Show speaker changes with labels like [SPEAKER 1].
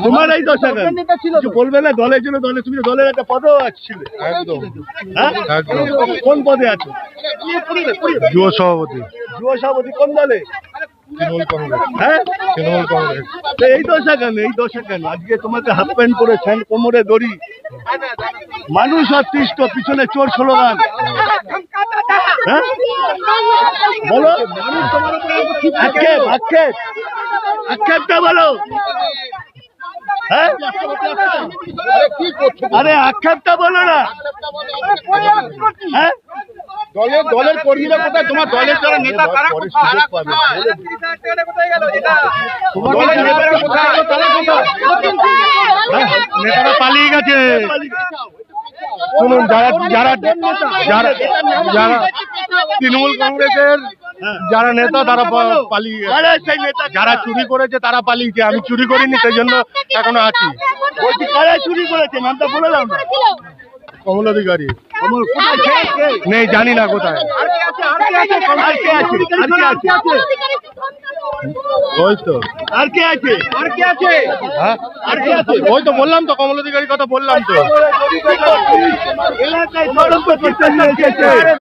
[SPEAKER 1] তোমার এই দশা কেন? কিছু বলবে না? দলের জন্য দলে তুমি দলের একটা পদেও ছিলে। কোন পদে আছো?
[SPEAKER 2] যুব সভাপতি।
[SPEAKER 1] যুব সভাপতি কোন দলে?
[SPEAKER 2] তৃণমূল কংগ্রেস।
[SPEAKER 1] হ্যাঁ,
[SPEAKER 2] তৃণমূল কংগ্রেস।
[SPEAKER 1] এই দশা কেন? এই দশা কেন? আজকে তোমাকে হাফ প্যান্ট পরে ফ্যান কোমরে দড়ি, মানুষ অতিষ্ঠ, পিছনে চোর স্লোগান। হ্যাঁ বলো, আক্ষেপ আক্ষেপ আক্ষেপটা বলো। হ্যাঁ আরে আক্ষেপটা বলো না। হ্যাঁ
[SPEAKER 3] দলের কর্মীরা কোথায়? তোমার দলের যারা নেতা তারা কোথায়?
[SPEAKER 2] নেতারা পালিয়ে গেছে। শুনুন, যারা যারা যারা যারা তৃণমূল কংগ্রেসের যারা নেতা তারা পালিয়ে গেছে। যারা চুরি করেছে তারা পালিয়েছে। আমি চুরি করিনি, সেই জন্য এখনো আছি।
[SPEAKER 1] বলছি কারা চুরি করেছে? নামটা বলে দাও না।
[SPEAKER 2] কমল অধিকারী
[SPEAKER 1] কে?
[SPEAKER 2] নেই, জানি না কোথায়।
[SPEAKER 1] আর কে আছে?
[SPEAKER 2] ওই তো
[SPEAKER 1] আর কে আছে?
[SPEAKER 2] হ্যাঁ,
[SPEAKER 1] আর কে আছে?
[SPEAKER 2] ওই তো বললাম তো, কমল অধিকারীর কথা বললাম তো।
[SPEAKER 1] এলাকায় তদন্ত করতে নিয়ে এসেছে।